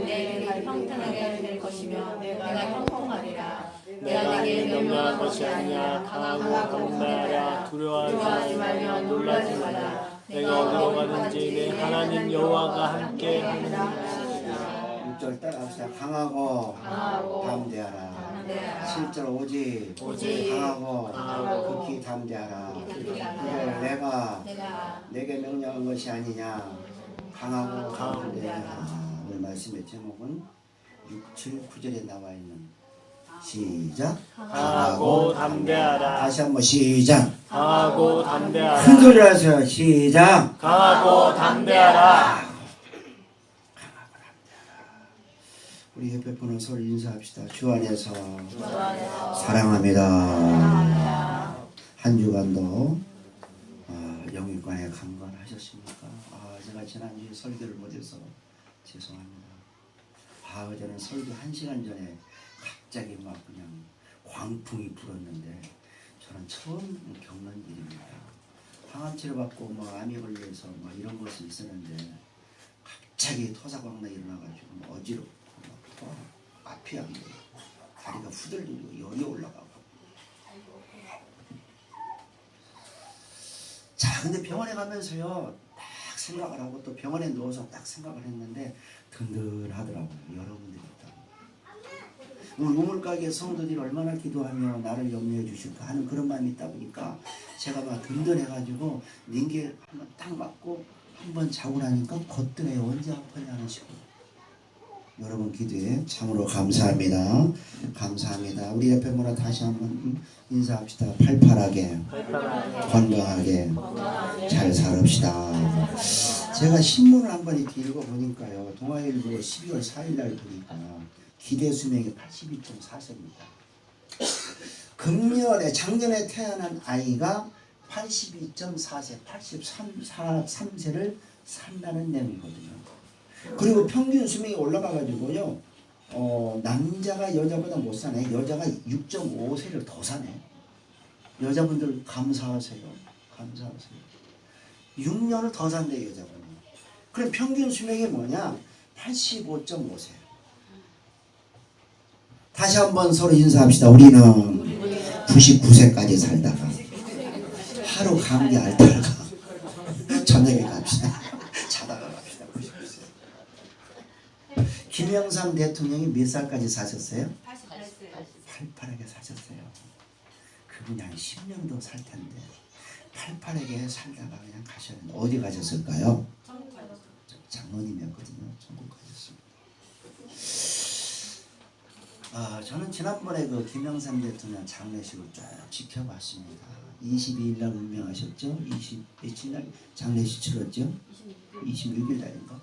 내게 평탄하게 될 것이며 내가 형통하리라. 내가 내게 명령한 것이 아니야. 강하고 담대하라. 두려워하지 말며 놀라지 말라. 내가 어디로 가든지 내 하나님 여호와가 함께 하느니라. 6절 따라합시다. 강하고 담대하라. 실제로 오직 강하고 극히 담대하라. 이걸 내가 내게 명령한 것이 아니냐. 강하고 담대하라. 오늘 말씀의 제목은 6, 7, 9절에 나와 있는 시작. 강하고 담대하라. 다시 한번 시작. 강하고 담대하라. 큰 소리로 하세요. 시작. 강하고 담대하라. 우리 옆에 분은 서로 인사합시다. 주 안에서 사랑합니다. 한 주간도 영육간에 강건하셨습니까? 제가 지난주에 설교를 못해서 죄송합니다. 어제는 설교 1시간 전에 갑자기 막 그냥 광풍이 불었는데 저는 처음 겪는 일입니다. 항암치료 받고 암에 걸려서 이런 것이 있었는데 갑자기 토사광나 일어나가지고 어지럽고 앞이 안 보여. 다리가 후들리고 열이 올라가고. 자, 근데 병원에 가면서요 딱 생각을 하고 또 병원에 누워서 딱 생각을 했는데 든든하더라고요. 여러분들이 있다고. 오늘 우물가게 성도들이 얼마나 기도하며 나를 염려해 주실까 하는 그런 마음이 있다 보니까 제가 막 든든해가지고 링겔 한번 딱 맞고 한번 자고 나니까 거뜬해요. 언제 아파냐 하는 식으로. 여러분 기도에 참으로 감사합니다. 감사합니다. 우리 옆에 분과 다시 한번 인사합시다. 팔팔하게 건강하게 잘 살읍시다. 제가 신문을 한번 이렇게 읽어보니까요. 동아일보 12월 4일날 보니까 기대 수명이 82.4세입니다. 금년에 작년에 태어난 아이가 82.4세, 83세를 산다는 내용이거든요. 그리고 평균 수명이 올라가가지고요, 남자가 여자보다 못 사네. 여자가 6.5세를 더 사네. 여자분들 감사하세요. 감사하세요. 6년을 더 산대 여자분이. 그럼 평균 수명이 뭐냐? 85.5세. 다시 한번 서로 인사합시다. 우리는 99세까지 살다가 하루 감기 앓다가 저녁에 갑시다. 자다가 갑시다. 99세. 김영삼 대통령이 몇 살까지 사셨어요? 88하게 사셨어요. 그분이 한 10년도 살 텐데 88하게 살다가 그냥 가셨는데 어디 가셨을까요? 장로님이었거든요. 천국 가셨습니다. 저는 지난번에 그 김영삼 대통령 장례식을 쭉 지켜봤습니다. 22일 날 운명하셨죠? 20 며칠 날 장례식 치렀죠? 26일 날인가?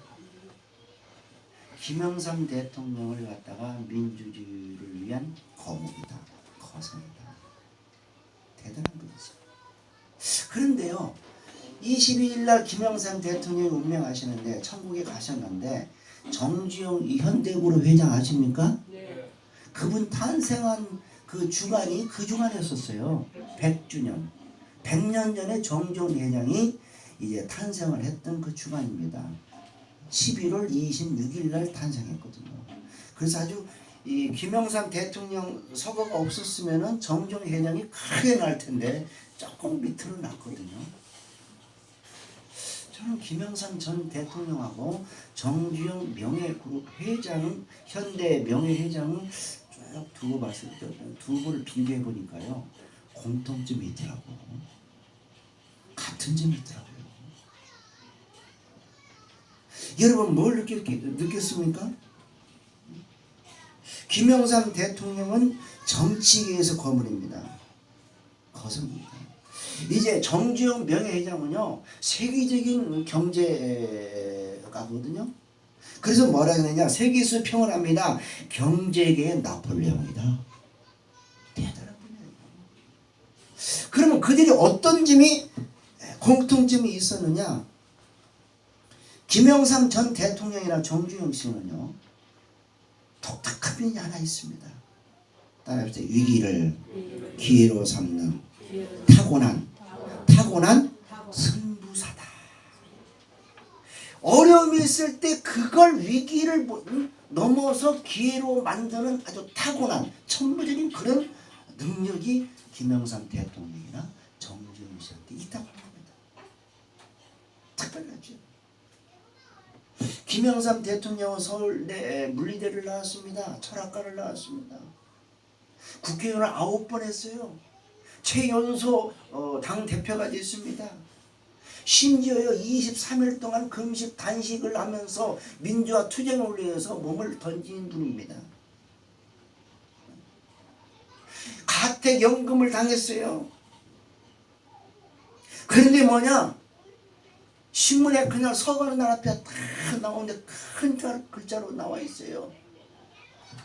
김영삼 대통령을 갖다가 민주주의를 위한 거목이다, 거성이다. 대단한 거죠. 그런데요, 22일 날 김영삼 대통령이 운명하시는데 천국에 가셨는데 정주영 현대그룹 회장 아십니까? 네. 그분 탄생한 그 주간이 그 주간이었었어요. 100주년. 100년 전에 정주영 회장이 이제 탄생을 했던 그 주간입니다. 11월 26일 날 탄생했거든요. 그래서 아주 이 김영삼 대통령 서거가 없었으면은 정주영 회장이 크게 날 텐데 조금 밑으로 났거든요. 저는 김영삼 전 대통령하고 정주영 명예그룹 회장은 현대 명예회장은 쭉 두고 봤을 때 두 분을 비교해 보니까요 공통점이 있더라고. 같은 점이 있더라고요. 여러분 뭘 느꼈습니까? 김영삼 대통령은 정치계에서 거물입니다. 거성입니다. 이제 정주영 명예회장은요 세계적인 경제가거든요. 그래서 뭐라 했느냐, 세계에서 평언합니다. 경제계의 나폴레옹이다. 대단한 분이에요. 그러면 그들이 어떤 점이 공통점이 있었느냐? 김영삼 전 대통령이나 정주영 씨는요 독특한 면이 하나 있습니다. 따라합시다. 위기를 기회로 삼는 타고난 승부사다. 어려움이 있을 때 그걸 위기를 넘어서 기회로 만드는 아주 타고난 천부적인 그런 능력이 김영삼 대통령이나 정주영 씨한테 있다고 합니다. 특별하죠. 김영삼 대통령은 서울대 물리대를 나왔습니다. 철학과를 나왔습니다. 국회의원을 9번 했어요. 최연소 당대표가 됐습니다. 심지어요 23일 동안 금식 단식을 하면서 민주화 투쟁을 위해서 몸을 던진 분입니다. 가택연금을 당했어요. 그런데 뭐냐, 신문에 그냥 서가는 날 앞에 다 나오는데 큰 글자로 나와 있어요.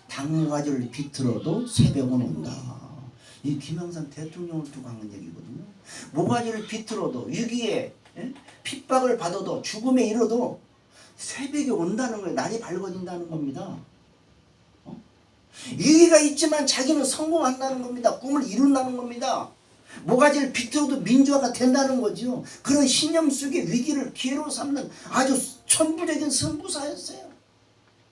당가지를 비틀어도 새벽은 온다. 이 김영삼 대통령을 두고 하는 얘기거든요. 모가지를 비틀어도 위기에 핍박을 받아도 죽음에 이르도 새벽이 온다는 거예요. 날이 밝아진다는 겁니다. 위기가 있지만 자기는 성공한다는 겁니다. 꿈을 이룬다는 겁니다. 모가지를 비틀어도 민주화가 된다는 거죠. 그런 신념 속에 위기를 기회로 삼는 아주 천부적인 선구사였어요.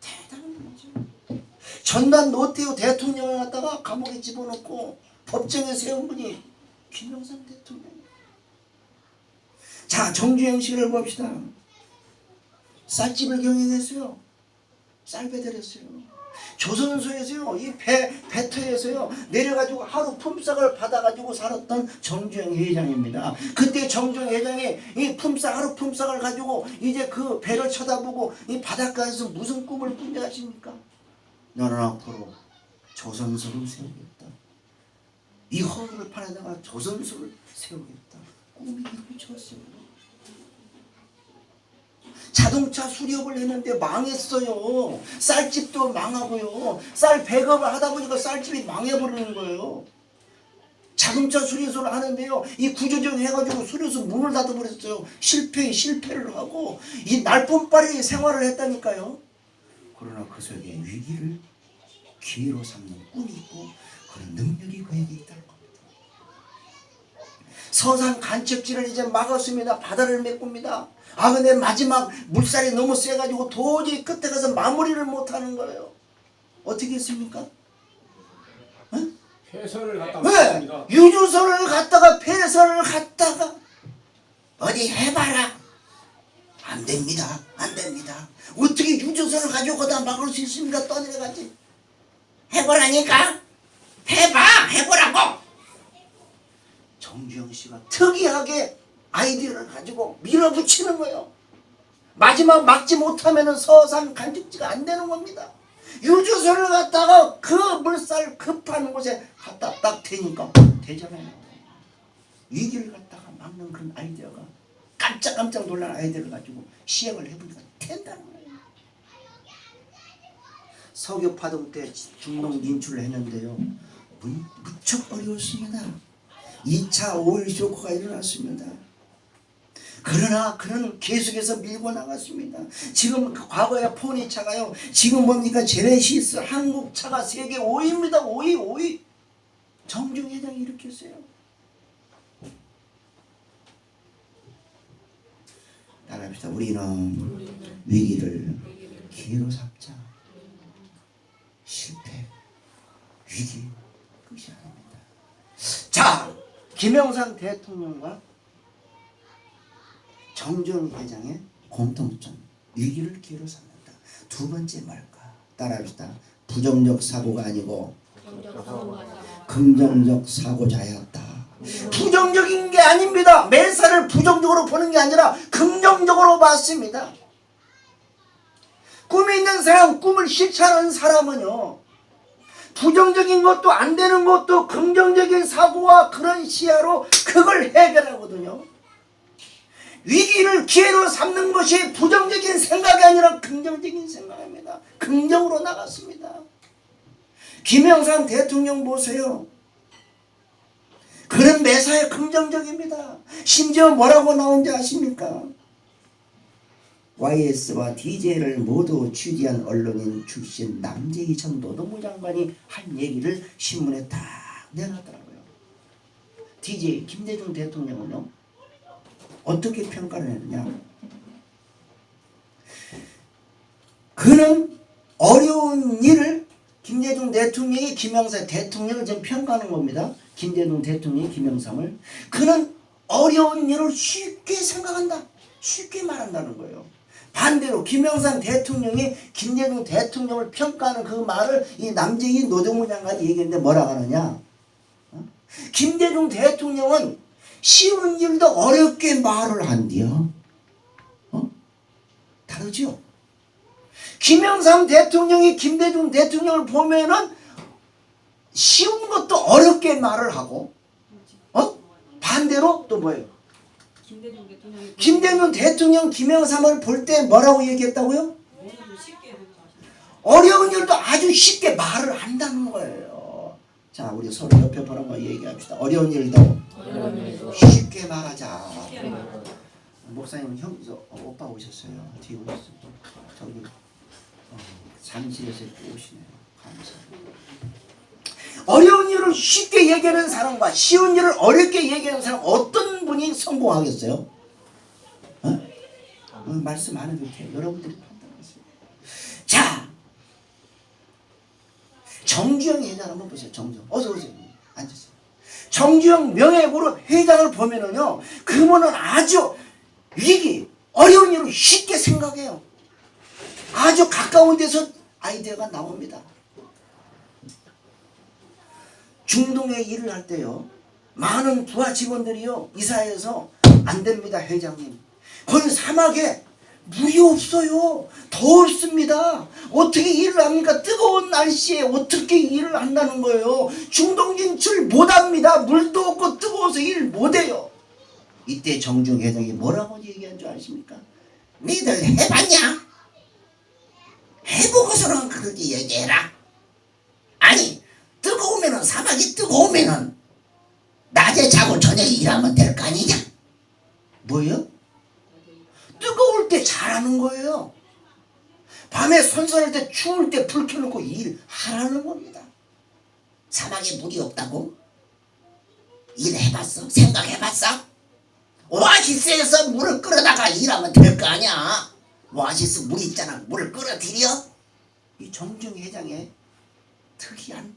대단한 거죠. 전두환 노태우 대통령을 갖다가 감옥에 집어넣고 법정에 세운 분이 김영삼 대통령. 자, 정주영 씨를 봅시다. 쌀집을 경영했어요. 쌀 배달했어요. 조선소에서요, 이 배터에서요 내려가지고 하루 품삯을 받아가지고 살았던 정주영 회장입니다. 그때 정주영 회장이 이 하루 품삯을 가지고 이제 그 배를 쳐다보고 이 바닷가에서 무슨 꿈을 꾼지 아십니까? 너는 앞으로 조선소를 세우겠다. 이 허물을 팔아다가 조선소를 세우겠다. 꿈이 이루어졌어요. 자동차 수리업을 했는데 망했어요. 쌀집도 망하고요. 쌀 배급을 하다 보니까 쌀집이 망해버리는 거예요. 자동차 수리소를 하는데요, 이 구조조정 해가지고 수리소 문을 닫아버렸어요. 실패를 하고 이 날품바리 생활을 했다니까요. 그러나 그 속에 위기를 기회로 삼는 꿈이 있고 그런 능력이 그에게 있다는 겁니다. 서산 간척지를 이제 막았습니다. 바다를 메꿉니다. 아, 근데 마지막 물살이 너무 세가지고 도저히 끝에 가서 마무리를 못하는 거예요. 어떻게 했습니까? 폐설을 갖다 네, 놓습니다. 유주소를 갖다가 폐설을 갖다가 어디 해봐라. 안 됩니다. 안 됩니다. 어떻게 유주소를 가지고 다 막을 수 있습니까? 떠내려가지. 해보라니까. 해보라고. 정주영 씨가 특이하게 아이디어를 가지고 밀어붙이는 거예요. 마지막 막지 못하면 서산 간직지가 안 되는 겁니다. 유주소를 갖다가 그 물살 급하는 곳에 갖다 딱 대니까 되잖아요. 위기를 갖다가 막는 그런 아이디어가 깜짝 놀란 아이디어를 가지고 시행을 해보니까 된다는 거예요. 석유파동 때 중동 진출을 했는데요, 무척 어려웠습니다. 2차 오일 쇼크가 일어났습니다. 그러나 그는 계속해서 밀고 나갔습니다. 지금 과거에 포니차가요, 지금 뭡니까? 제네시스 한국차가 세계 5위입니다. 5위. 정주영 회장이 일으켰어요. 따라합시다. 우리는 위기를 기회로 삼자. 실패, 위기, 끝이 아닙니다. 자, 김영삼 대통령과 정주영 회장의 공통점, 위기를 기회로 삼는다. 두 번째 뭘까? 따라합시다. 부정적 사고가 아니고 긍정적 사고자였다. 부정적인 게 아닙니다. 매사를 부정적으로 보는 게 아니라 긍정적으로 봤습니다. 꿈이 있는 사람, 꿈을 실천하는 사람은요, 부정적인 것도 안 되는 것도 긍정적인 사고와 그런 시야로 그걸 해결하거든요. 위기를 기회로 삼는 것이 부정적인 생각이 아니라 긍정적인 생각입니다. 긍정으로 나갔습니다. 김영삼 대통령 보세요. 그런 매사에 긍정적입니다. 심지어 뭐라고 나온지 아십니까? YS와 DJ를 모두 취재한 언론인 출신 남재희 전 노동부 장관이 한 얘기를 신문에 딱 내놨더라고요. DJ 김대중 대통령은요, 어떻게 평가를 했느냐? 그는 어려운 일을 김대중 대통령이 김영삼 대통령을 지금 평가하는 겁니다. 김대중 대통령이 김영삼을. 그는 어려운 일을 쉽게 생각한다. 쉽게 말한다는 거예요. 반대로 김영삼 대통령이 김대중 대통령을 평가하는 그 말을 이 남재희 노정문 장관이 얘기했는데 뭐라고 하느냐. 김대중 대통령은 쉬운 일도 어렵게 말을 한대요. 다르죠? 김영삼 대통령이 김대중 대통령을 보면은 쉬운 것도 어렵게 말을 하고, 반대로 또 뭐예요? 김대중 대통령 김영삼을 볼 때 뭐라고 얘기했다고요? 어려운 일도 아주 쉽게 말을 한다는 거예요. 자, 우리 서로 옆에 보라고 얘기합시다. 어려운 일도 쉽게 말하자. 목사님은 오빠 오셨어요. 뒤에 오셨어요. 저기 잠실에서 오시네요. 감사합니다. 어려운 일을 쉽게 얘기하는 사람과 쉬운 일을 어렵게 얘기하는 사람 어떤 분이 성공하겠어요? 말씀 안 해도 돼요. 여러분들이 판단하세요. 자, 정주영 회장 한번 보세요. 정주영 어서 오세요. 앉으세요. 정주영 명예그룹 회장을 보면은요, 그분은 아주 위기 어려운 일을 쉽게 생각해요. 아주 가까운 데서 아이디어가 나옵니다. 중동에 일을 할 때요, 많은 부하 직원들이요, 이사해서 안 됩니다 회장님, 거기 사막에 물이 없어요. 더웠습니다. 어떻게 일을 합니까? 뜨거운 날씨에 어떻게 일을 한다는 거예요. 중동 진출 못합니다. 물도 없고 뜨거워서 일 못해요. 이때 정주영 회장이 뭐라고 얘기한 줄 아십니까? 니들 해봤냐? 해보고서는 그렇게 얘기해라. 아니, 뜨거우면은, 사막이 뜨거우면은 낮에 자고 저녁에 일하면 될 거 아니냐? 뭐요? 뜨거울 때 잘하는 거예요. 밤에 선선할 때, 추울 때 불 켜놓고 일하라는 겁니다. 사막에 물이 없다고? 일해봤어? 생각해봤어? 오아시스에서 물을 끌어다가 일하면 될 거 아니야. 오아시스 물 있잖아. 물을 끌어들여. 이 정주영 회장의 특이한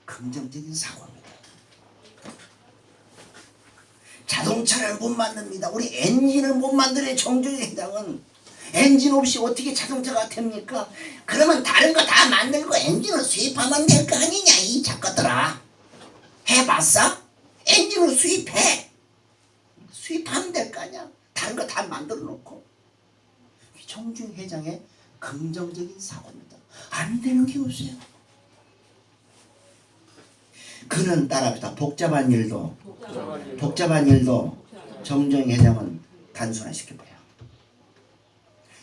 긍정적인 사고입니다. 자동차를 못 만듭니다. 우리 엔진을 못 만드는 정주영 회장은 엔진 없이 어떻게 자동차가 됩니까? 그러면 다른 거 다 만들고 엔진을 수입하면 될 거 아니냐 이 작가들아. 해봤어? 엔진을 수입해. 수입하면 될 거 아니야. 다른 거 다 만들어 놓고. 정주영 회장의 긍정적인 사고입니다. 안 되는 게 없어요. 그는 따라합시다. 복잡한 일도 정주영 회장은 단순화시켜버려요.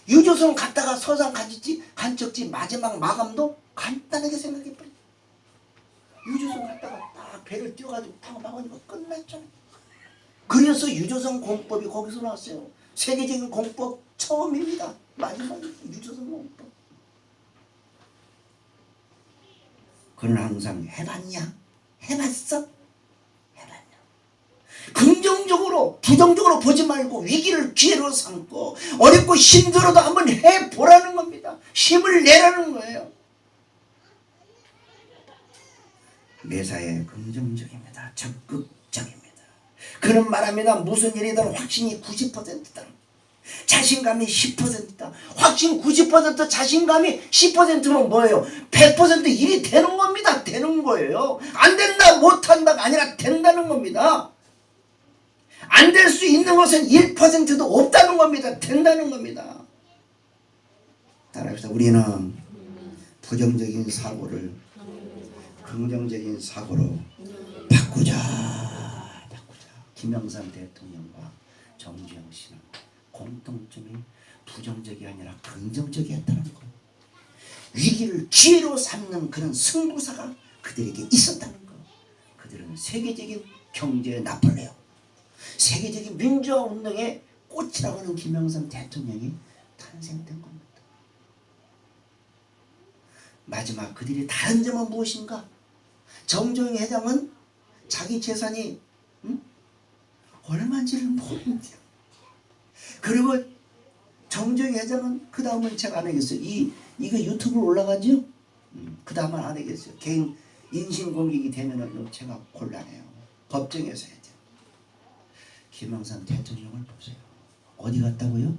유조선 갔다가 서산 간척지 마지막 마감도 간단하게 생각해버려요. 유조선 갔다가 딱 배를 띄워가지고 타고 막으니까 끝났잖아요. 그래서 유조선 공법이 거기서 나왔어요. 세계적인 공법 처음입니다. 마지막 유조선 공법. 그는 항상 해봤냐? 해봤어? 해봤냐? 긍정적으로 부정적으로 보지 말고 위기를 기회로 삼고 어렵고 힘들어도 한번 해보라는 겁니다. 힘을 내라는 거예요. 매사에 긍정적입니다. 적극적입니다. 그는 말합니다. 무슨 일이든 확신이 90%다. 자신감이 10%다. 확신 90%, 자신감이 10%면 뭐예요? 100% 일이 되는 겁니다. 되는 거예요. 안 된다, 못한다가 아니라 된다는 겁니다. 안 될 수 있는 것은 1%도 없다는 겁니다. 된다는 겁니다. 따라합시다. 우리는 부정적인 사고를 긍정적인 사고로 바꾸자. 김영삼 대통령과 정주영 씨는 공통점이 부정적이 아니라 긍정적이었다는 것. 위기를 기회로 삼는 그런 승부사가 그들에게 있었다는 것. 그들은 세계적인 경제 나폴레옹, 세계적인 민주화 운동의 꽃이라고 하는 김영삼 대통령이 탄생된 겁니다. 마지막 그들이 다른 점은 무엇인가? 정주영 회장은 자기 재산이 얼마인지를 모릅니다. 그리고 정주영 회장은 그 다음은 제가 안 하겠어요. 이 이거 유튜브로 올라가죠? 그 다음은 안 하겠어요. 개인 인신공격이 되면은 제가 곤란해요. 법정에서 해야 돼요. 김영삼 대통령을 보세요. 어디 갔다고요?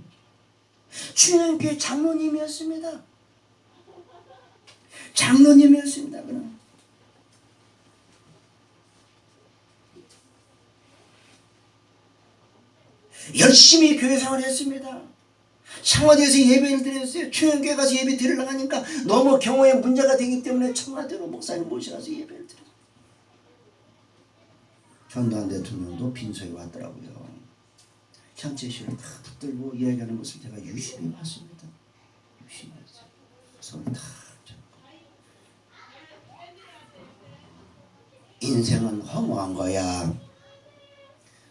충현교회 장로님이었습니다. 장로님이었습니다. 그럼 열심히 교회 생활을 했습니다. 청와대에서 예배를 드렸어요. 충현교회 가서 예배 드리려고 하니까 너무 경호에 문제가 되기 때문에 청와대로 목사님 모셔가서 예배를 드렸어요. 전두환 대통령도 빈소에 왔더라고요. 현재실을 다 붙들고 이야기하는 것을 제가 유심히 봤습니다. 유심히 봤어요. 손을 다 잡고. 인생은 허무한 거야.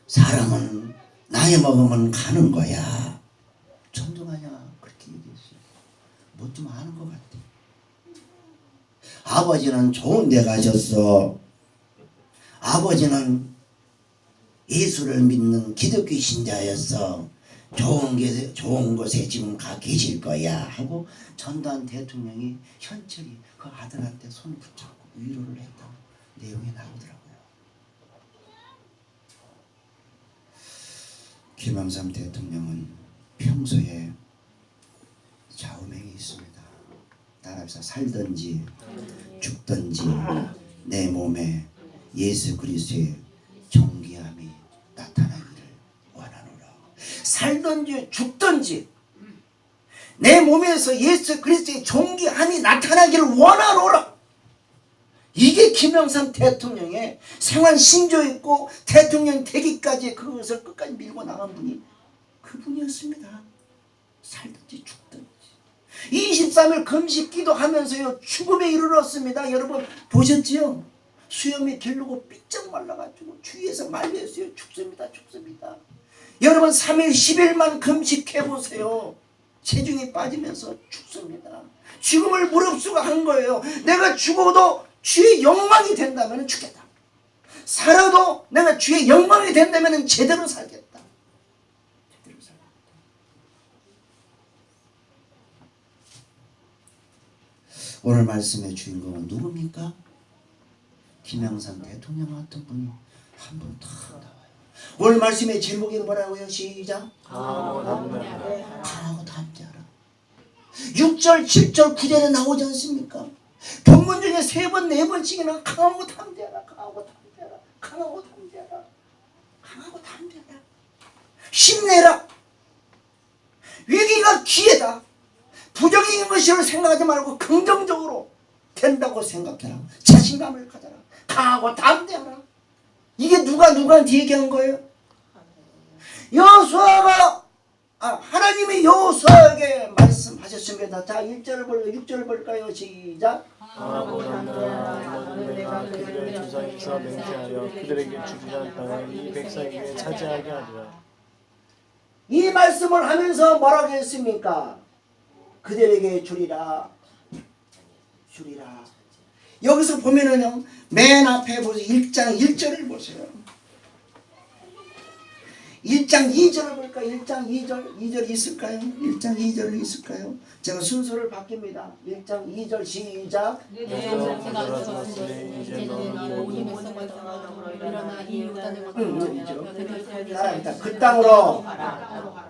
사람은 나이 먹으면 가는 거야. 전두환이야 그렇게 얘기했어요. 뭐 좀 아는 것 같아. 아버지는 좋은 데 가셨어. 아버지는 예수를 믿는 기독교 신자였어. 좋은 곳에 지금 가 계실 거야 하고 전두환 대통령이 현철이 그 아들한테 손을 붙잡고 위로를 했다고 내용이 나오더라고요. 김영삼 대통령은 평소에 좌우명이 있습니다. 나라에서 살든지 죽든지 내 몸에 예수 그리스도의 존귀함이 나타나기를 원하노라. 살든지 죽든지 내 몸에서 예수 그리스도의 존귀함이 나타나기를 원하노라. 이게 김영삼 대통령의 생활 신조였고 대통령 되기까지 그것을 끝까지 밀고 나간 분이 그분이었습니다. 살든지 죽든지 23일 금식 기도하면서요 죽음에 이르렀습니다. 여러분 보셨지요? 수염이 길르고 삐쩍 말라가지고 주위에서 말렸어요. 죽습니다. 죽습니다. 여러분 3일 10일만 금식해보세요. 체중이 빠지면서 죽습니다. 죽음을 무릅쓰고 한 거예요. 내가 죽어도 주의 영광이 된다면 죽겠다. 살아도 내가 주의 영광이 된다면 제대로 살겠다. 제대로 살겠다. 오늘 말씀의 주인공은 누굽니까? 김영삼 대통령 같은 분이 한 분 딱 나와요. 오늘 말씀의 제목이 뭐라고요? 시작. 강하고 담대하라. 강하고 담대하라. 6절, 7절, 9절에 나오지 않습니까? 본문 중에 3번, 4번씩이나 강하고 담대하라, 강하고 담대하라, 강하고 담대하라, 강하고 담대하라. 힘내라. 위기가 기회다. 부정적인 것을 생각하지 말고 긍정적으로 된다고 생각해라. 자신감을 가져라. 강하고 담대하라. 이게 누가 누구한테 얘기한 거예요? 여호수아가 하나님이 여호수아에게 말씀하셨습니다. 자 1절을 볼까요? 6절을 볼까요? 시작. 강하고 담대하라. 너는 내가 그들의 조상이 주와 맹세하여 그들에게 주리라 땅을 이 백성에게 차지하게 하리라. 이 말씀을 하면서 뭐라고 했습니까? 그들에게 주리라. 주리라. 여기서 보면은요 맨 앞에 보세요. 1장 1절을 보세요. 1장 2절을 볼까요? 1장 2절 2절 있을까요? 1장 2절 있을까요? 제가 순서를 바뀝니다. 1장 2절 시작. 따라합니다. 그 땅으로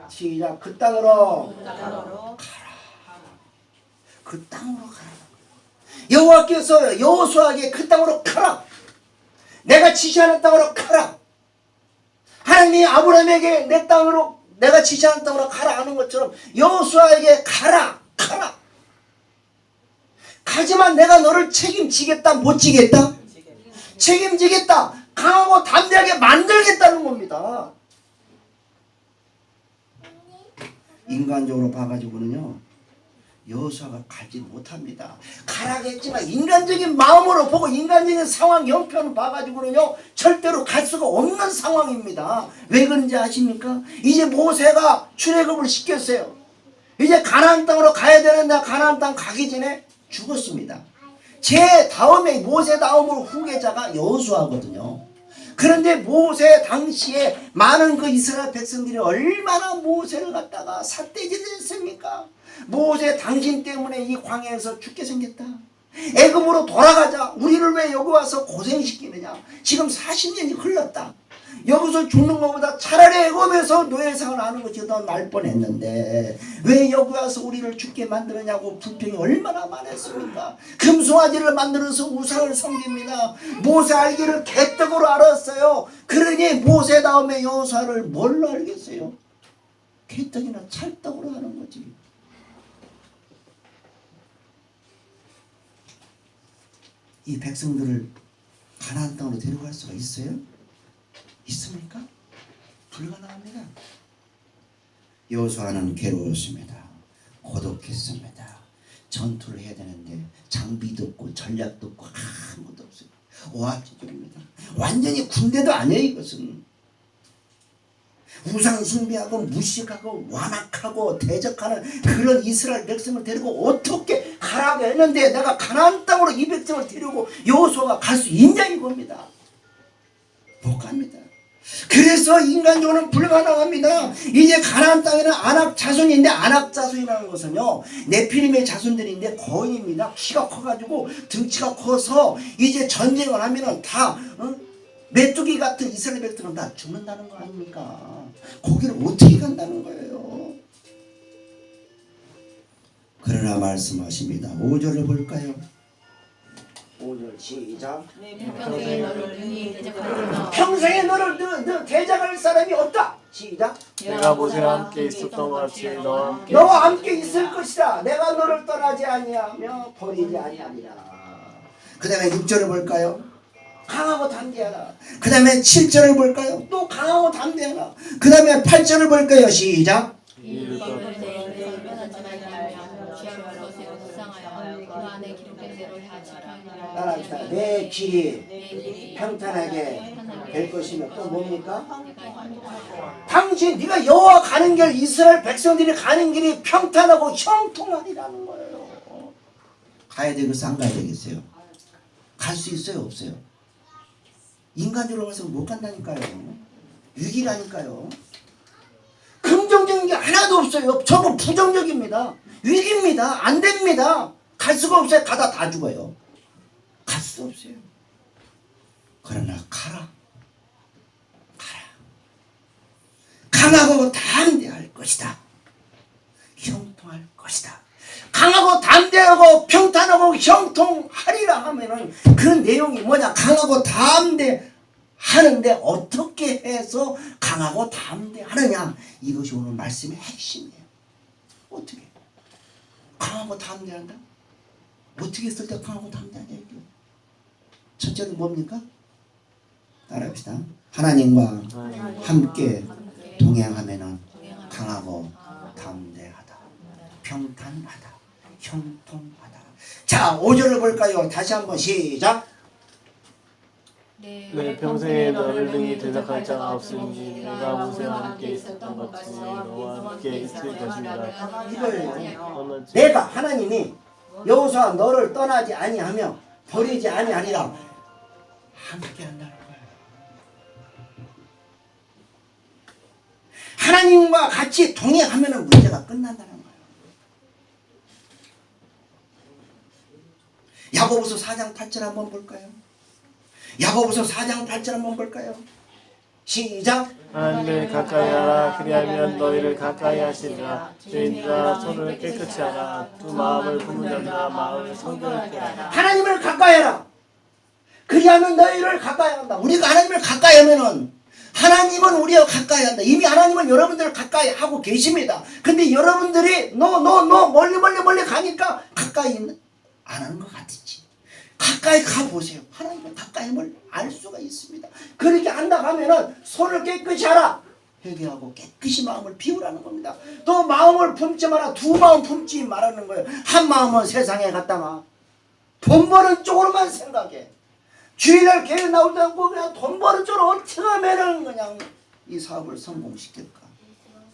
시작. 그 땅으로 가라. 그 땅으로 가라. 여호와께서 여호수아에게 그 땅으로 가라. 내가 지시하는 땅으로 가라. 하나님이 아브라함에게 내 땅으로 내가 지시하는 땅으로 가라 하는 것처럼 여호수아에게 가라. 가라. 가지만 내가 너를 책임지겠다. 못 지겠다? 책임지겠다. 강하고 담대하게 만들겠다는 겁니다. 인간적으로 봐가지고는요 여호수아가 가지 못합니다. 가라겠지만 인간적인 마음으로 보고 인간적인 상황 형편을 봐가지고는요 절대로 갈 수가 없는 상황입니다. 왜 그런지 아십니까? 이제 모세가 출애굽을 시켰어요. 이제 가나안 땅으로 가야 되는데 가나안 땅 가기 전에 죽었습니다. 제 다음에 모세 다음으로 후계자가 여호수아거든요. 그런데 모세 당시에 많은 그 이스라엘 백성들이 얼마나 모세를 갖다가 삿대질했습니까? 모세 당신 때문에 이 광야에서 죽게 생겼다. 애굽으로 돌아가자. 우리를 왜 여기 와서 고생시키느냐. 지금 40년이 흘렀다. 여기서 죽는 것보다 차라리 애굽에서 노예생활 하는 것이 더 나을 뻔했는데 왜 여기 와서 우리를 죽게 만드느냐고 불평이 얼마나 많았습니까? 금송아지를 만들어서 우상을 섬깁니다. 모세 알기를 개떡으로 알았어요. 그러니 모세 다음에 여호수아를 뭘로 알겠어요? 개떡이나 찰떡으로 하는 거지. 이 백성들을 가나안 땅으로 데려갈 수가 있어요? 있습니까? 불가능합니다. 여호수아는 괴로웠습니다. 고독했습니다. 전투를 해야 되는데 장비도 없고 전략도 없고 아무것도 없어요. 오합지졸입니다. 완전히 군대도 아니에요. 이것은 우상 숭배하고 무식하고 완악하고 대적하는 그런 이스라엘 백성을 데리고 어떻게 가라고 했는데 내가 가나안 땅으로 이 백성을 데리고 여호수아가 갈 수 있냐 이겁니다. 못 갑니다. 그래서 인간적으로는 불가능합니다. 이제 가나안 땅에는 아낙 자손인데 아낙 자손이라는 것은요 네피림의 자손들인데 거인입니다. 키가 커가지고 등치가 커서 이제 전쟁을 하면은 다 메뚜기 같은 이스라엘 백성은 다 죽는다는 거 아닙니까? 거기를 어떻게 간다는 거예요? 그러나 말씀하십니다. 5절을 볼까요? 5절 시작. 평생에 너를 능히 대적하리라. 평생에 너를 대적할 사람이 없다. 시작. 내가 모세와 함께 있었던 것 같이 너와 함께 있을 것이다. 내가 너를 떠나지 아니하며 버리지 아니하리라. 그 다음에 6절을 볼까요? 강하고 담대하라. 그 다음에 7절을 볼까요? 또 강하고 담대하라. 그 다음에 8절을 볼까요? 시작. 따라합시다. 내 길이 평탄하게 될 것이며 또 뭡니까? 당신 네가 여호와 가는 길 이스라엘 백성들이 가는 길이 평탄하고 형통하리라는 거예요. 가야 되겠어 안 가야 되겠어요? 갈 수 있어요 없어요? 인간적으로 가서 못 간다니까요. 위기라니까요. 긍정적인 게 하나도 없어요. 전부 부정적입니다. 위기입니다. 안 됩니다. 갈 수가 없어요. 가다 다 죽어요. 갈 수 없어요. 그러나 가라. 강하고 담대할 것이다. 형통할 것이다. 강하고 담대하고 평탄하고 형통하리라 하면은 그 내용이 뭐냐? 강하고 담대하는데 어떻게 해서 강하고 담대하느냐? 이것이 오늘 말씀의 핵심이에요. 어떻게? 강하고 담대한다? 어떻게 했을 때 강하고 담대하냐? 첫째는 뭡니까? 따라합시다. 하나님과 함께 동행하면은 강하고 담대하다. 평탄하다. 형통하다. 자, 5절을 볼까요? 다시 한번 시작. 내 평생에 너를 능히 대적할 자가 없으니 내가 모세와 함께 있었던 것 같이 너와 함께 있을 것이라. 이걸 내가 하나님이 여호수아 너를 떠나지 아니하며 버리지 아니하리라 함께 한다는 거예요. 하나님과 같이 동행하면 문제가 끝난다는 거예요. 야고보서 4장 8절 한번 볼까요? 야고보서 4장 8절 한번 볼까요? 시작. 하나님을 가까이 하라. 그리하면 너희를 가까이 하시리라. 죄인들아 손을 깨끗이 하라. 두 마음을 품은 자들아 마음을 성결케 하라. 하나님을 가까이 하라. 그리하면 너희를 가까이 한다. 우리가 하나님을 가까이 하면은 하나님은 우리와 가까이 한다. 이미 하나님은 여러분들을 가까이 하고 계십니다. 근데 여러분들이 너 멀리 가니까 가까이 안 하는 것 같지. 가까이 가보세요. 하나님은 가까이를 알 수가 있습니다. 그렇게 한다고 하면은 손을 깨끗이 하라. 회개하고 깨끗이 마음을 비우라는 겁니다. 또 마음을 품지 마라. 두 마음 품지 말라는 거예요. 한 마음은 세상에 갔다가 돈 버는 쪽으로만 생각해. 주일날 교회 나올 때 그냥 돈 버는 쪽으로 어떻게 하면은 그냥 이 사업을 성공시킬까?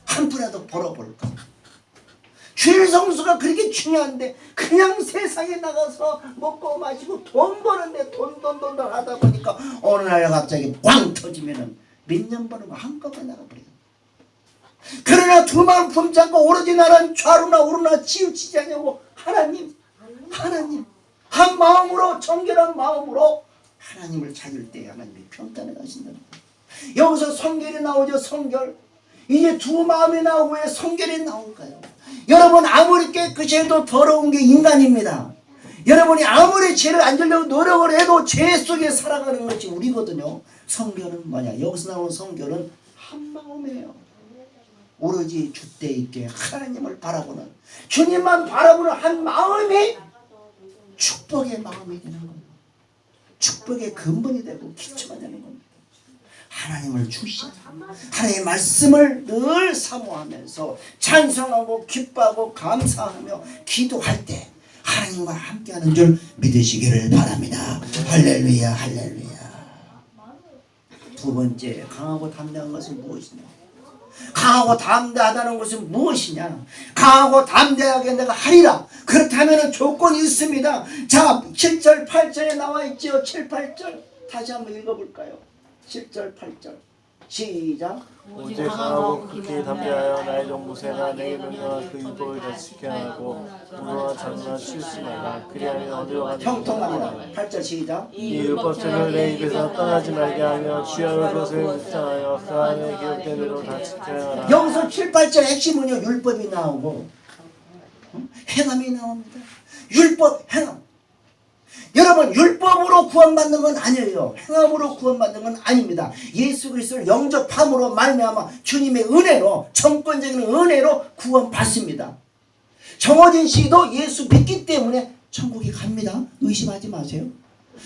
한 푼이라도 벌어볼까? 주일 성수가 그렇게 중요한데 그냥 세상에 나가서 먹고 마시고 돈 버는데 돈 하다 보니까 어느 날 갑자기 꽝 터지면은 몇 년 버는 거 한꺼번에 나가버려요. 그러나 두 마음 품잡고 오로지 나는 좌로나 우로나 치우치지 않냐고 하나님 한 마음으로 정결한 마음으로 하나님을 찾을 때 하나님이 평탄에 가신다는 거예요. 여기서 성결이 나오죠. 성결. 이제 두 마음이 나오고 왜 성결이 나올까요? 여러분 아무리 깨끗이 해도 더러운 게 인간입니다. 여러분이 아무리 죄를 안 지려고 노력을 해도 죄 속에 살아가는 것이 우리거든요. 성결은 뭐냐? 여기서 나오는 성결은 한 마음이에요. 오로지 주때 있게 하나님을 바라보는 주님만 바라보는 한 마음이 축복의 마음이 되는 겁니다. 축복의 근본이 되고 기초가 되는 겁니다. 하나님을 주시자 하나님의 말씀을 늘 사모하면서 찬송하고 기뻐하고 감사하며 기도할 때 하나님과 함께하는 줄 믿으시기를 바랍니다. 할렐루야 할렐루야. 두 번째, 강하고 담대한 것은 무엇이냐? 강하고 담대하다는 것은 무엇이냐? 강하고 담대하게 내가 하리라. 그렇다면 조건이 있습니다. 자, 7절 8절에 나와 있죠. 7, 8절 다시 한번 읽어볼까요? 7절 8절 시작. 오직 강하고 극히 담대하여 나의 종부세나 내게 명령한 그 율법을 다 지켜야 하고 무노와 장로나 치우치 말라. 그리하면 어디로 가든지 형통하리라. 8절 시작. 이 율법책을 내 입에서 떠나지 말게 하며 주야의 것을 묵상하여 그 안에 기록된 대로 다 지켜야 하라. 여기서 7, 8절 핵심은요. 율법이 나오고 행함이 나옵니다. 율법, 행함. 여러분 율법으로 구원받는 건 아니에요. 행함으로 구원받는 건 아닙니다. 예수 그리스도를 영접함으로 말미암아 주님의 은혜로 정권적인 은혜로 구원받습니다. 정호진 씨도 예수 믿기 때문에 천국에 갑니다. 의심하지 마세요.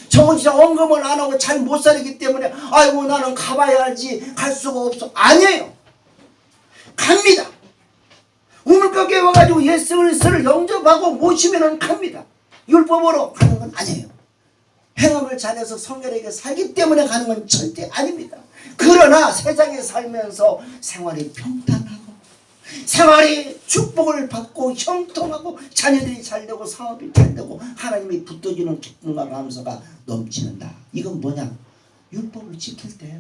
정호진 씨 언급을 안 하고 잘 못 살기 때문에 아이고 나는 가봐야지 갈 수가 없어. 아니에요. 갑니다. 우물가게 와가지고 예수 그리스도를 영접하고 모시면 갑니다. 율법으로 가는 건 아니에요. 행함을 잘해서 성결하게 살기 때문에 가는 건 절대 아닙니다. 그러나 세상에 살면서 생활이 평탄하고 생활이 축복을 받고 형통하고 자녀들이 잘되고 사업이 잘되고 하나님이 붙들어주는 기쁨과 감사가 넘치는다. 이건 뭐냐? 율법을 지킬 때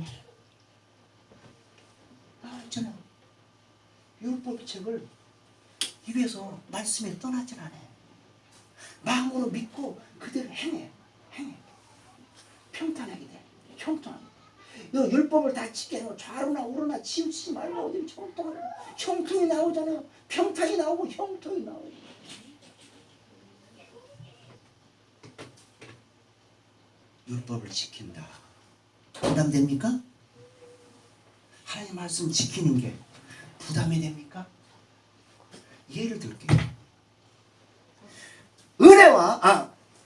나왔잖아. 율법책을 입에서 말씀이 떠나질 않아요. 마음으로 믿고 그대로 행해. 평탄하게 돼. 형통하게. 이 율법을 다 지키게 하고 좌로나 우로나 치우치지 말고 어디 형통하라. 형통이 나오잖아요. 평탄이 나오고 형통이 나오고. 율법을 지킨다. 부담됩니까? 하나님 말씀 지키는 게 부담이 됩니까? 예를 들게요.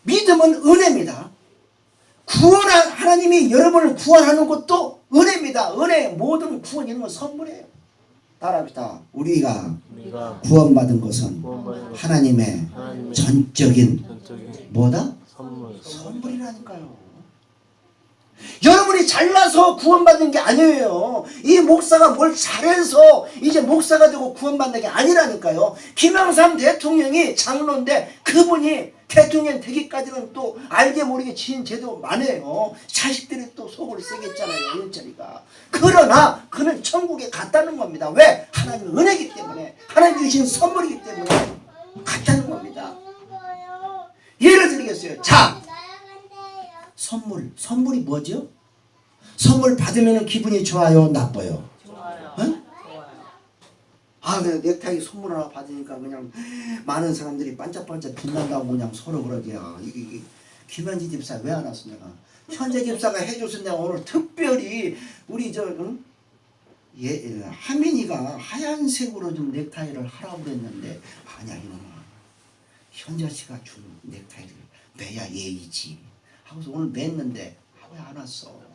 믿음은 은혜입니다. 구원한 하나님이 여러분을 구원하는 것도 은혜입니다. 은혜 모든 구원 이런 건 선물이에요. 따라합시다. 우리가 구원받은 것은 하나님의 전적인 뭐다? 선물이라니까요. 여러분이 잘나서 구원받는 게 아니에요. 이 목사가 뭘 잘해서 이제 목사가 되고 구원받는 게 아니라니까요. 김영삼 대통령이 장로인데 그분이 대통령 되기까지는 또 알게 모르게 지은 죄도 많아요. 자식들이 또 속을 쓰겠잖아요. 윤철이가. 그러나 그는 천국에 갔다는 겁니다. 왜? 하나님의 은혜이기 때문에, 하나님 주신 선물이기 때문에 갔다는 겁니다. 예를 들겠어요. 자, 선물이 뭐죠? 선물 받으면 기분이 좋아요, 나빠요? 좋아요. 아, 그냥 넥타이 선물 하나 받으니까 그냥 많은 사람들이 반짝반짝 빛난다고 그냥 서로 그러지. 이게 김현지 집사 왜 안 왔어 내가? 현재 집사가 해줘서 내가 오늘 특별히 우리 하민이가 하얀색으로 좀 넥타이를 하라고 그랬는데 아니야 이놈아. 현자 씨가 준 넥타이를 매야 예의지. 하고서 오늘 맸는데 왜 안 왔어?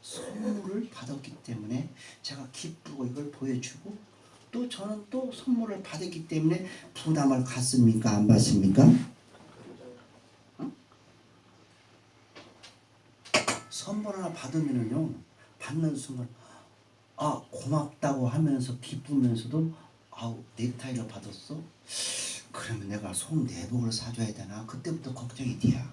선물을 받았기 때문에 제가 기쁘고 이걸 보여주고 또 저는 또 선물을 받았기 때문에 부담을 갖습니까? 안 받습니까? 선물 하나 받으면은요 받는 순간 아 고맙다고 하면서 기쁘면서도 아우 넥타이를 받았어? 그러면 내가 속 내복을 사줘야 되나? 그때부터 걱정이 돼야.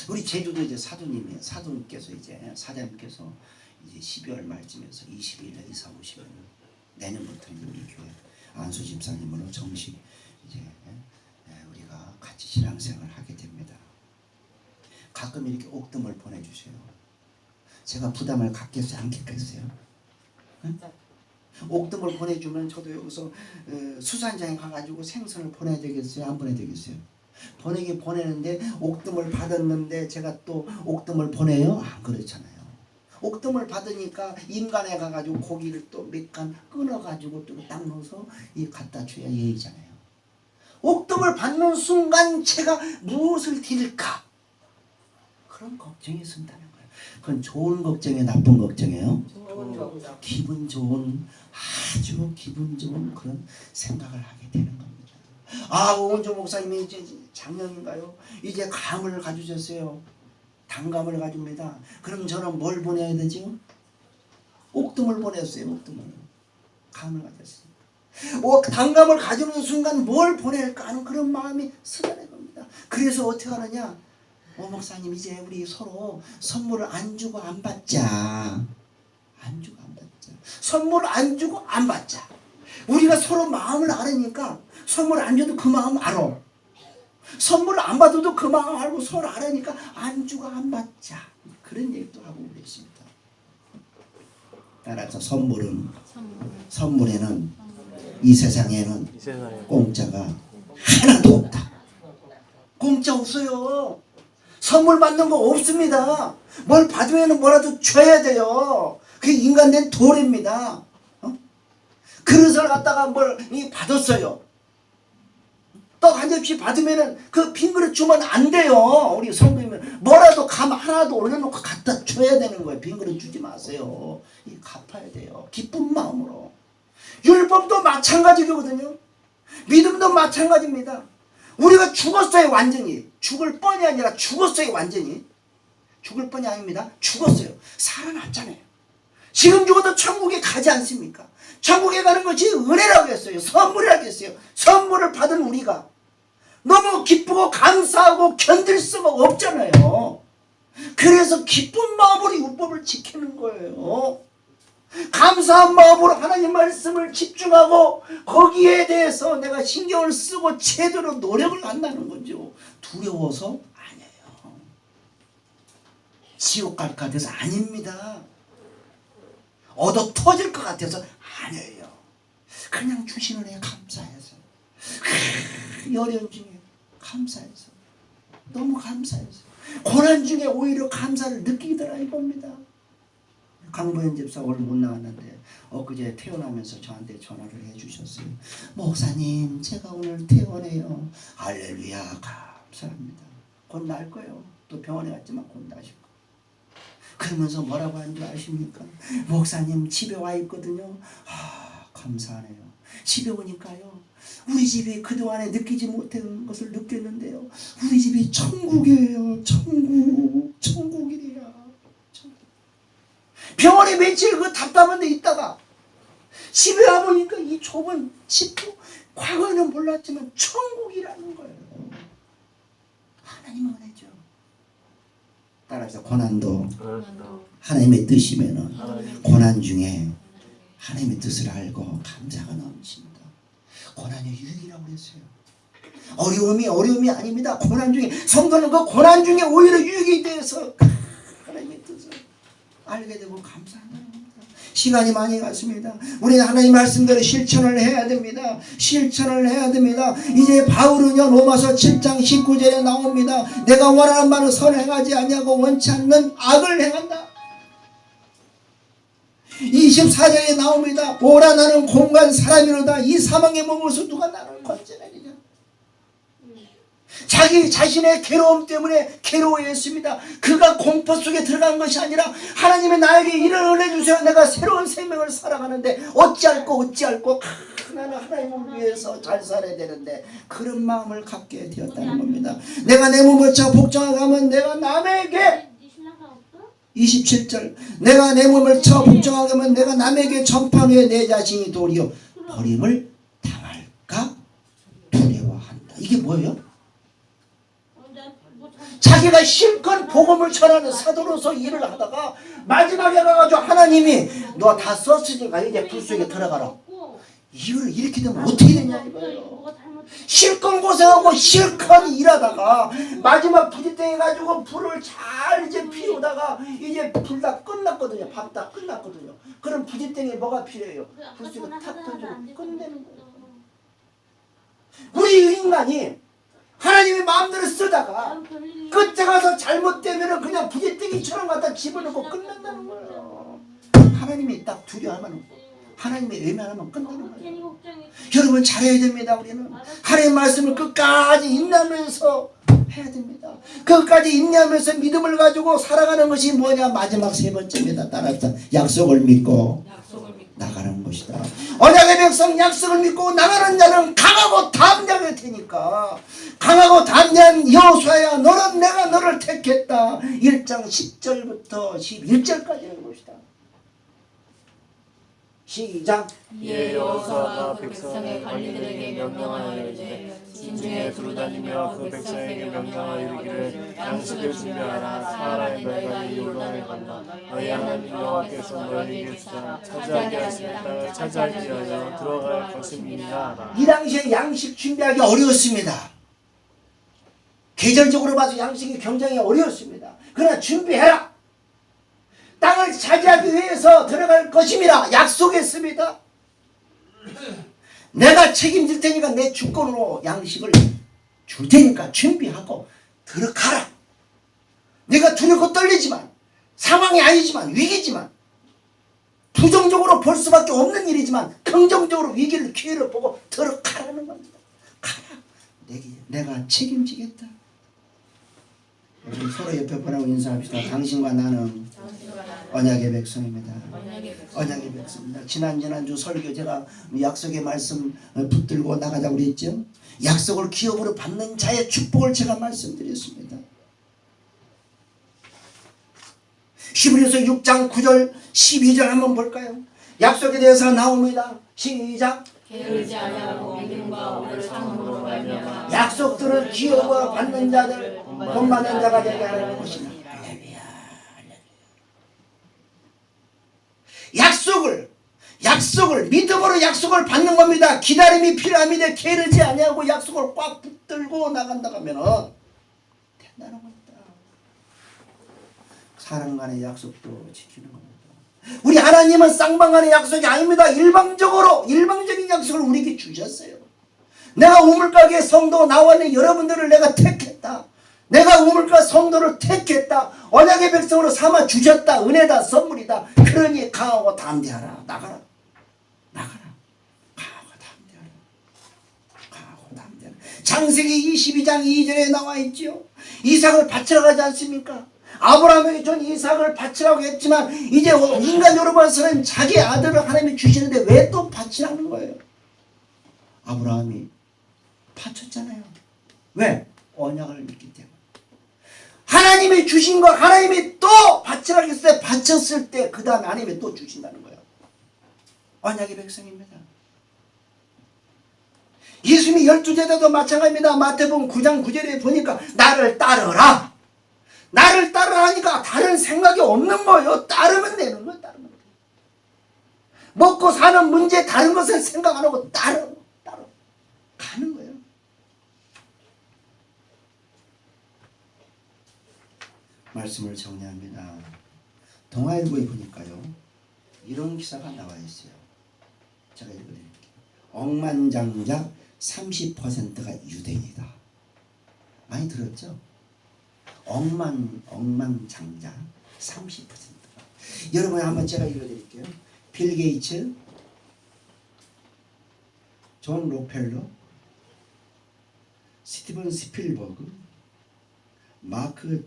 우리 제주도 이제 사돈께서 이제 사장님께서 이제 12월 말쯤에서 20일에 이사 오시면 내년부터는 우리 교회 안수 집사님으로 정식 이제 우리가 같이 신앙생활을 하게 됩니다. 가끔 이렇게 옥돔을 보내주세요. 제가 부담을 갖겠어요, 안 갖겠어요? 응? 옥돔을 보내주면 저도 여기서 수산장에 가가지고 생선을 보내야 되겠어요, 안 보내야 되겠어요? 보내긴 보내는데 옥돔을 받았는데 제가 또 옥돔을 보내요? 안 그렇잖아요. 옥돔을 받으니까 임간에 가가지고 고기를 또 몇 간 끊어가지고 또 딱 넣어서 이 갖다 줘야 예의잖아요. 옥돔을 받는 순간 제가 무엇을 드릴까? 그런 걱정이 쓴다는 거예요. 그건 좋은 걱정이에요, 나쁜 걱정이에요? 기분 좋은, 아주 기분 좋은 그런 생각을 하게 되는 겁니다. 아, 오은조 목사님이 이제 작년인가요? 이제 감을 가져주셨어요. 단감을 가집니다. 그럼 저는 뭘 보내야 되죠? 옥돔을 보냈어요. 옥돔을. 감을 가졌어요. 단감을 가져오는 순간 뭘 보낼까 하는 그런 마음이 쓰다는 겁니다. 그래서 어떻게 하느냐? 목사님 이제 우리 서로 선물을 안 주고 안 받자. 안 주고 안 받자. 선물을 안 주고 안 받자. 우리가 서로 마음을 알으니까 선물 안 줘도 그 마음 알아. 선물을 안 받아도 그 마음 알고 서로 알으니까 안 주고 안 받자. 그런 얘기도 하고 계십니다. 따라서 선물에는 이 세상에는 공짜가 하나도 없다. 공짜 없어요. 선물 받는 거 없습니다. 뭘 받으면 뭐라도 줘야 돼요. 그게 인간된 도리입니다. 그릇을 갖다가 뭘 받았어요. 떡 한 접시 받으면은 그 빈 그릇 주면 안 돼요. 우리 성도님은 뭐라도 감 하나도 올려놓고 갖다 줘야 되는 거예요. 빈 그릇 주지 마세요. 이 갚아야 돼요. 기쁜 마음으로. 율법도 마찬가지거든요. 믿음도 마찬가지입니다. 우리가 죽었어요, 완전히. 죽을 뻔이 아니라 죽었어요, 완전히. 죽을 뻔이 아닙니다. 죽었어요. 살아났잖아요. 지금 죽어도 천국에 가지 않습니까? 천국에 가는 것이 은혜라고 했어요. 선물이라고 했어요. 선물을 받은 우리가 너무 기쁘고 감사하고 견딜 수가 없잖아요. 그래서 기쁜 마음으로 율법을 지키는 거예요. 감사한 마음으로 하나님 말씀을 집중하고 거기에 대해서 내가 신경을 쓰고 제대로 노력을 한다는 거죠. 두려워서 아니에요. 지옥 갈 것 같아서 아닙니다. 얻어 터질 것 같아서 아니에요. 그냥 주시는 애 감사해서, 어려운 중에 감사해서, 너무 감사해서, 고난 중에 오히려 감사를 느끼더라 이겁니다. 강보현 집사 오늘 못 나왔는데 엊그제 퇴원하면서 저한테 전화를 해주셨어요. 목사님 제가 오늘 퇴원해요. 할렐루야 감사합니다. 곧 날 거예요. 또 병원에 갔지만 곧 나실 거예요. 그러면서 뭐라고 하는 줄 아십니까? 목사님 집에 와 있거든요. 감사하네요. 집에 오니까요. 우리 집이 그동안에 느끼지 못한 것을 느꼈는데요. 우리 집이 천국이에요. 천국이래요. 병원에 며칠 그 답답한 데 있다가 집에 와보니까 이 좁은 집도 과거에는 몰랐지만 천국이라는 거예요. 하나님은 은혜죠. 따라서 고난도 하나님의 뜻이면은 고난 중에 하나님의 뜻을 알고 감사가 넘칩니다. 고난이 유익이라고 그랬어요. 어려움이 아닙니다. 고난 중에 성도는 그 고난 중에 오히려 유익에 대해서 하나님의 뜻을 알게 되고 감사한다는 겁니다. 시간이 많이 갔습니다. 우리는 하나님 말씀대로 실천을 해야 됩니다. 실천을 해야 됩니다. 이제 바울은요 로마서 7장 19절에 나옵니다. 내가 원하는 바는 선을 행하지 아니하고 원치 않는 악을 행한다. 24절에 나옵니다. 오라 나는 공간 사람이로다. 이 사망의 몸으로서 누가 나를 건져내리냐. 자기 자신의 괴로움 때문에 괴로워했습니다. 그가 공포 속에 들어간 것이 아니라 하나님의 나에게 이런 은혜 주세요. 내가 새로운 생명을 살아가는데 어찌할꼬 나는 하나님을 위해서 잘 살아야 되는데 그런 마음을 갖게 되었다는 겁니다. 내가 내 몸을 차 복종하고 하면 내가 남에게 27절 내가 내 몸을 쳐 복종하게 하면 내가 남에게 전파한 후에 내 자신이 도리어 버림을 당할까 두려워한다. 이게 뭐예요? 자기가 실컷 복음을 전하는 사도로서 일을 하다가 마지막에 가가지고 하나님이 너 다 썼으니까 이제 불 속에 들어가라. 이거를 이렇게 되면 어떻게 되냐 이거예요. 실컷 고생하고 실컷 일하다가 마지막 부지땡 해가지고 불을 잘 이제 피우다가 이제 불 다 끝났거든요. 밥 다 끝났거든요. 그럼 부지땡에 뭐가 필요해요? 불 속에 탁 던지고 끝내는 거예요. 우리 인간이 하나님의 마음대로 쓰다가 끝에 가서 잘못되면 그냥 부지땡이처럼 갖다 집어넣고 끝난다는 거예요. 하나님이 딱 두려워하면 하나님의 외면하면 끝나는 거예요. 여러분 잘해야 됩니다. 우리는 하나님의 말씀을 끝까지 인내하면서 해야 됩니다. 끝까지 인내하면서 믿음을 가지고 살아가는 것이 뭐냐? 마지막 세 번째입니다. 따라합시다. 약속을 믿고 나가는 것이다. 언약의 백성 약속을 믿고 나가는 자는 강하고 담대할 테니까 강하고 담대한 여호수아야 너는 내가 너를 택했다. 1장 10절부터 11절까지 읽어봅시다. 시작. 이에 여호수아가 백성의 관리들에게 명령하여 이르되 진중에 두루다니며 그 백성에게 명령하여 이르기를 양식을 준비하라. 사하라의 너희가 이 요단을 건너 너희 하나님 여호와께서 너희에게 주사 차지하게 하시는 땅을 차지하기 위하여 들어갈 것임이니라 하라. 이 당시에 양식 준비하기 어려웠습니다. 계절적으로 봐서 양식이 굉장히 어려웠습니다. 그러나 준비해라. 땅을 차지하기 위해서 들어갈 것임이라 약속했습니다. 내가 책임질 테니까 내 주권으로 양식을 줄 테니까 준비하고 들어가라. 내가 두렵고 떨리지만 상황이 아니지만 위기지만 부정적으로 볼 수밖에 없는 일이지만 긍정적으로 위기를 기회를 보고 들어가라는 겁니다. 가라. 내가 책임지겠다. 우리 서로 옆에 보라고 인사합시다. 당신과 나는 언약의 백성입니다. 언약의 백성입니다. 지난주 설교 제가 약속의 말씀 붙들고 나가자고 그랬죠. 약속을 기업으로 받는 자의 축복을 제가 말씀드렸습니다. 히브리서 6장 9절 12절 한번 볼까요? 약속에 대해서 나옵니다. 시작. 게으르지 아니하고 믿음과 오래 참음으로 말미암아 약속들을 기업으로 받는 자들 돈 받는 자가 되게 하는 것이다. 약속을 믿음으로 약속을 받는 겁니다. 기다림이 필요합니다. 게으르지 아니하고 약속을 꽉 붙들고 나간다 하면은 된다는 겁니다. 사람 간의 약속도 지키는 겁니다. 우리 하나님은 쌍방 간의 약속이 아닙니다. 일방적인 약속을 우리에게 주셨어요. 내가 우물가게 성도 나와는 여러분들을 내가 택했다. 내가 우물가 성도를 택했다. 언약의 백성으로 삼아 주셨다. 은혜다. 선물이다. 그러니 강하고 담대하라. 나가라. 강하고 담대하라. 창세기 22장 2절에 나와 있죠. 이삭을 바치러 가지 않습니까? 아브라함에게 전 이삭을 바치라고 했지만 이제 인간 여러분께서는 자기 아들을 하나님이 주시는데 왜 또 바치라는 거예요? 아브라함이 바쳤잖아요. 왜? 언약을 믿기 때문에. 하나님이 주신 거 하나님이 또 바치라고 했을 때 바쳤을 때 그 다음에 하나님이 또 주신다는 거예요. 언약의 백성입니다. 예수님이 12제자도 마찬가지입니다. 마태복음 9장 9절에 보니까 나를 따르라. 나를 따르라니까 다른 생각이 없는 거예요. 따르면 되는 거예요. 따르면. 먹고 사는 문제 다른 것을 생각 안 하고 따르 가는 거예요. 말씀을 정리합니다. 동아일보에 보니까요. 이런 기사가 나와 있어요. 제가 읽어드릴게요. 억만장자 30%가 유대인이다. 많이 들었죠? 억만장자 30%가. 여러분 한번 제가 읽어드릴게요. 빌 게이츠, 존 로펠러, 스티븐 스필버그, 마크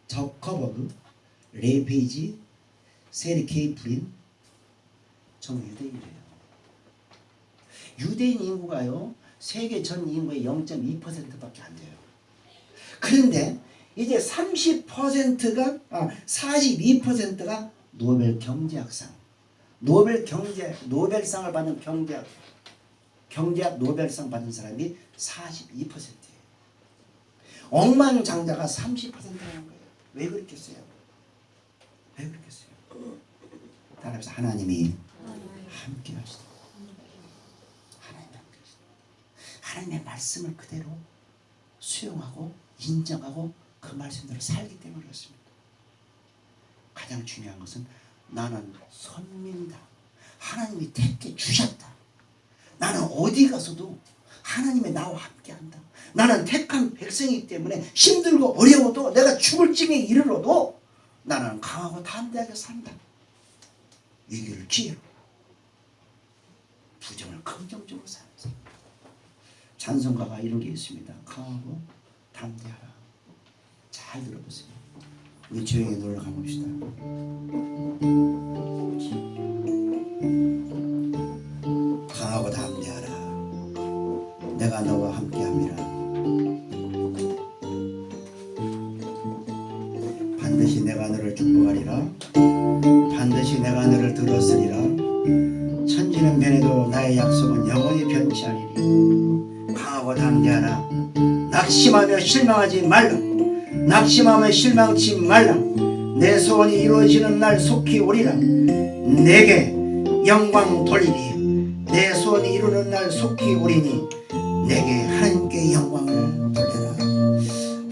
저커버그, 레이 페이지, 세르케이 브린, 전부 유대인이래요. 유대인 인구가요 세계 전 인구의 0.2%밖에 안 돼요. 그런데 이제 30%가 42%가 노벨 경제학상, 노벨상을 받는 경제학 노벨상 받은 사람이 42%예요. 억만장자가 30%라는 거예요. 왜 그렇겠어요? 왜 그렇겠어요? 따라서 하나님이 함께 하시다. 하나님이 함께 하시다. 하나님의 말씀을 그대로 수용하고 인정하고 그 말씀대로 살기 때문에 그렇습니다. 가장 중요한 것은 나는 선민이다. 하나님이 택해 주셨다. 나는 어디 가서도 하나님이 나와 함께한다. 나는 택한 백성이기 때문에 힘들고 어려워도 내가 죽을 징에 이르러도 나는 강하고 담대하게 산다. 위기를 기회로, 부정을 긍정적으로 사는 삶. 찬송가가 이런 게 있습니다. 강하고 담대하라. 잘 들어보세요. 우리 조용히 놀러 가봅시다. 강하고 담대하라. 내가 너와 함께함이라. 반드시 내가 너를 축복하리라. 반드시 내가 너를 들었으리라. 천지는 변해도 나의 약속은 영원히 변치 않으리. 강하고 담대하라. 낙심하며 실망하지 말라. 낙심하며 실망치 말라. 내 소원이 이루어지는 날 속히 오리라. 내게 영광 돌리리. 내 소원이 이루는 날 속히 오리니 내게 하나님께 영광을 돌려라.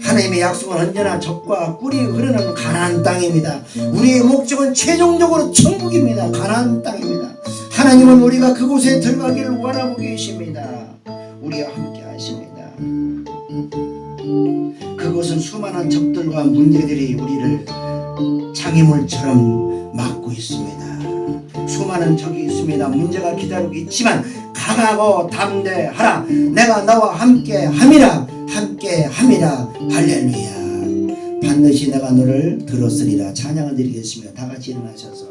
하나님의 약속은 언제나 젖과 꿀이 흐르는 가나안 땅입니다. 우리의 목적은 최종적으로 천국입니다. 가나안 땅입니다. 하나님은 우리가 그곳에 들어가기를 원하고 계십니다. 우리와 함께 하십니다. 그것은 수많은 적들과 문제들이 우리를 장애물처럼 막고 있습니다. 수많은 적이 있습니다. 문제가 기다리고 있지만 강하고 담대하라. 내가 너와 함께 함이라. 함께 함이라. 할렐루야. 반드시 내가 너를 들었으리라. 찬양을 드리겠습니다. 다 같이 일어나셔서